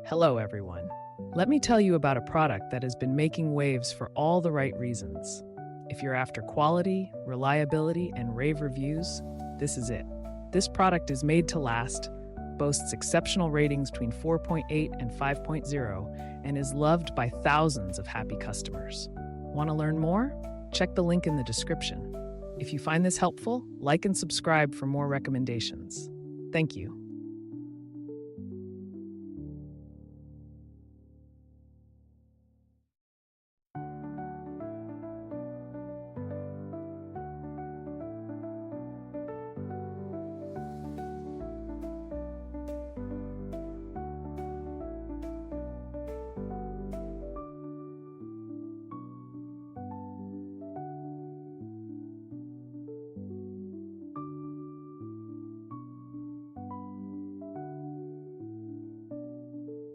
Hello, everyone. Let me tell you about a product that has been making waves for all the right reasons. If you're after quality, reliability, and rave reviews, this is it. This product is made to last, boasts exceptional ratings between 4.8 and 5.0, and is loved by thousands of happy customers. Want to learn more? Check the link in the description. If you find this helpful, like and subscribe for more recommendations. Thank you.